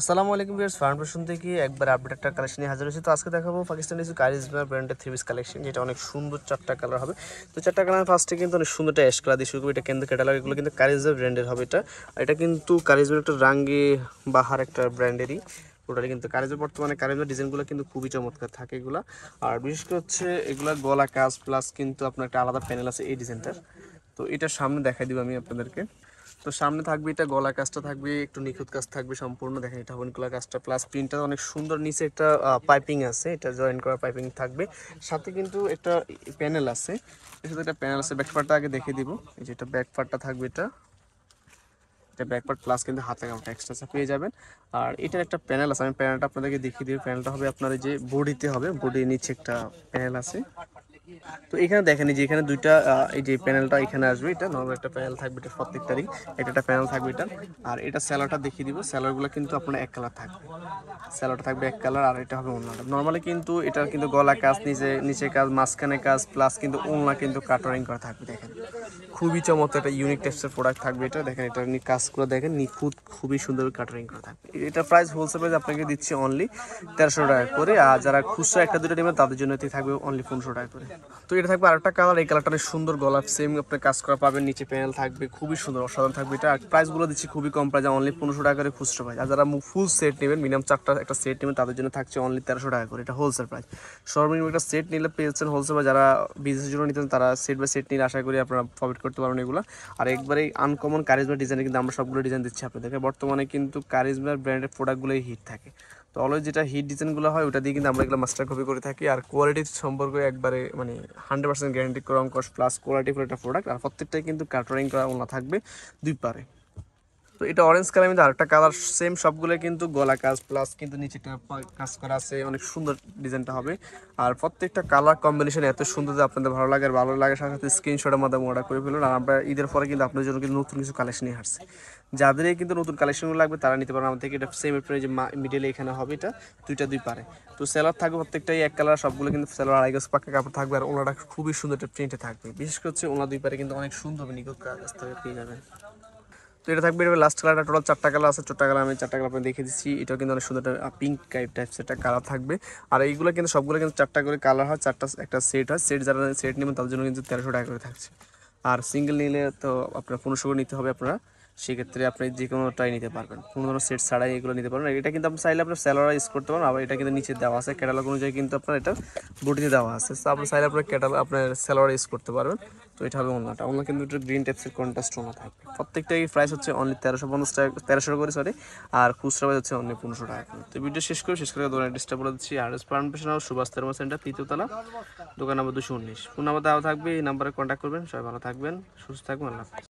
আসসালামু আলাইকুম viewers, farm fashion থেকে একবার আপডেট একটা কালেকশন নিয়ে হাজির হয়েছে। তো আজকে দেখাবো পাকিস্তানি কিছু কারিজমা ব্র্যান্ডের থ্রি পিস কালেকশন, যেটা অনেক সুন্দর চারটা কালার হবে। তো চারটা কালার ফার্স্টে কিন্তু অনেক সুন্দর একটা অ্যাশ কালার দিয়ে শুরু করবে। এটা কিন্তু ক্যাটালগ, এগুলো কিন্তু কারিজমা ব্র্যান্ডের হবে। এটা কিন্তু কারিজমার একটা রাঙ্গি বাহার একটা ব্র্যান্ডেরই টোটালি। কিন্তু কারিজমা বর্তমানে কারিজমা ডিজাইনগুলো কিন্তু খুবই চমৎকার থাকে এগুলা। আর বিশেষ করে হচ্ছে এগুলা গলা কাজ প্লাস কিন্তু আপনার একটা আলাদা প্যানেল আছে এই ডিজাইনটার। তো এটার সামনে দেখাই দিব আমি আপনাদেরকে। তো সামনে থাকবে এটা গলা কাজটা থাকবে একটু নিখুঁত কাজ থাকবে সম্পূর্ণ। দেখেন এটা হবে গলা কাজটা প্লাস প্রিন্টটা অনেক সুন্দর। নিচে একটা পাইপিং আছে, এটা জয়েন করা পাইপিং থাকবে। সাথে কিন্তু একটা প্যানেল আছে, এর সাথে একটা প্যানেল আছে। ব্যাক পার্টটা আগে দেখে দিব। এই যে এটা ব্যাক পার্টটা থাকবে, এটা ব্যাক পার্ট প্লাস কিন্তু হাতে কামটা এক্সট্রা পেয়ে যাবেন। আর এটার একটা প্যানেল আছে, আমি প্যানেলটা আপনাদেরকে দেখিয়ে দিব। প্যানেলটা হবে আপনার এই যে বডিতে হবে, বডির নিচে একটা প্যানেল আছে। তো এখানে দেখেন যে এখানে দুইটা এই যে প্যানেলটা এখানে আসবে, এটা নরমাল একটা প্যানেল থাকবে এটা প্রত্যেকটারই। এটা একটা প্যানেল থাকবে এটা। আর এটা স্যালারটা দেখিয়ে দিব। স্যালারগুলো কিন্তু আপনার এক কালার থাকবে, স্যালারটা থাকবে এক কালার। আর এটা হবে ওড়নাটা নরমালি কিন্তু এটার কিন্তু গলা কাজ, নিচে কাজ, মাঝখানে কাজ প্লাস কিন্তু ওড়না কিন্তু কাটারিং করা থাকবে। দেখেন খুবই চমৎকার একটা ইউনিক টাইপসের প্রোডাক্ট থাকবে এটা। দেখেন এটা কাজগুলো দেখেন নিখুঁত, খুবই সুন্দর কাটারিং করা থাকবে। এটা প্রাইস হোলসেল প্রাইস আপনাকে দিচ্ছি অনলি 1300 টাকা করে। আর যারা খুচরা একটা দুটো নেবেন তাদের জন্য থাকবে অনলি 1500 টাকা করে। তো এটা থাকবে আরেকটা কালার, এই কালারটা অনেক সুন্দর, গলা সেম আপনার কাজ করা পাবেন, নিচে প্যানেল থাকবে, খুবই সুন্দর অসাধারণ থাকবে এটা। আর প্রাইসগুলো দিচ্ছি খুবই কম প্রাইস, অনলি 1500 টাকা করে খুচরা প্রাইস। আর যারা ফুল সেট নেবেন, মিনিমাম চারটা একটা সেট নেবেন, তাদের জন্য থাকছে অনলি 1300 টাকা করে। এটা হোলসেল প্রাইস। সর্বনিম্ন একটা সেট নিলে পেয়েছেন হোলসেল প্রাইস। যারা বিজনেসের জন্য নিতেন তারা সেট বাই সেট নিলে আশা করি আপনারা প্রফিট করতে পারবেন এগুলো। আর একবারে আনকমন কারিজমা ডিজাইনে কিন্তু আমরা সবগুলো ডিজাইন দিচ্ছি আপনাদেরকে। বর্তমানে কিন্তু কারিজমার ব্র্যান্ডের প্রোডাক্টগুলোই হিট থাকে। তো অলওয়েজ যেটা হিট ডিজাইনগুলো হয় ওটা দিয়ে কিন্তু আমরা এগুলো মাস্টার কপি করে থাকি। আর কোয়ালিটির সম্পর্কে একবারে মানে 100% গ্যারান্টি করা অঙ্কশ প্লাস কোয়ালিটি ফুল একটা প্রোডাক্ট। আর প্রত্যেকটাই কিন্তু কাটারিং করা ওনা থাকবে দুই পারে। তো এটা অরেঞ্জ কালার মধ্যে আরেকটা কালার সেম, সবগুলো কিন্তু গলা কাজ প্লাস কিন্তু নিচেটা কাজ করা আছে, অনেক সুন্দর ডিজাইনটা হবে। আর প্রত্যেকটা কালার কম্বিনেশন এত সুন্দর যে আপনাদের ভালো লাগে। আর ভালো লাগার সাথে সাথে স্ক্রিনশটের মাধ্যমে অর্ডার করে ফেলুন। আর আমরা ঈদের পরে কিন্তু আপনাদের জন্য কিন্তু নতুন কিছু কালেকশন নিয়ে আসছে। যাদেরই কিন্তু নতুন কালেকশনগুলো লাগবে তারা নিতে পারেন আমাদের থেকে। এটা সেম যে মিডিলে এখানে হবে, এটা দুই পারে। তো সেলার থাকবে প্রত্যেকটাই এক কালার, সবগুলো কিন্তু সেলার আড়াই গজ পাক্কা কাপড় থাকবে। আর ওনাটা খুবই সুন্দর একটা প্রিন্টে থাকবে। বিশেষ করে হচ্ছে ওনা দুই পারে কিন্তু অনেক সুন্দর নিখুঁত কাজ থেকে পেয়ে যাবেন। তো এটা থাকবে লাস্ট কালারটা, টোটাল চারটা কালার আছে। চারটা কালার আমি চারটা কালার আপনাকে দেখে দিচ্ছি। এটাও কিন্তু অনেক সুন্দর একটা পিঙ্ক টাইপস একটা কালার থাকবে। আর এইগুলো কিন্তু সবগুলো কিন্তু চারটা করে কালার হয়, চারটা একটা সেট হয়। সেট যারা সেট নেবেন তাদের জন্য কিন্তু 1300 টাকা করে থাকছে। আর সিঙ্গেল নিলে তো আপনার 1500 করে নিতে হবে আপনারা। সেক্ষেত্রে আপনি যে কোনোটাই নিতে পারবেন, কোনো ধরনের সেট ছাড়াই এগুলো নিতে পারবেন। এটা কিন্তু আপনি চাইলে আপনার স্যালোয়ার ইউজ করতে পারেন। আবার এটা কিন্তু নিচে দেওয়া আছে ক্যাটালগ অনুযায়ী কিন্তু আপনার এটা বডিতে দেওয়া আছে। তো আপনি চাইলে আপনার ক্যাটালগ আপনার স্যালোয়ার ইউজ করতে পারবেন। তো এটা হবে ওনাটা, ওনা কিন্তু একটু গ্রিন টাইপসের কন্ট্রাস্ট ওনা থাকবে। প্রত্যেকটাই প্রাইস হচ্ছে অনলি 1350 টাকা, 1300 করে সরি। আর খুচরা প্রাইস হচ্ছে অনলি 1500 টাকা করে। তো ভিডিও শেষ করে দোকান অ্যাড্রেসটা বলে দিচ্ছি। আর farm fashion house, Subhash thermal centre, তৃতীয়তলা, দোকান নম্বর 219। ফোন নাম্বার দেওয়া থাকবে, এই নাম্বারে কন্ট্যাক্ট করবেন। সবাই ভালো থাকবেন, সুস্থ থাকবেন, আল্লাহ হাফেজ।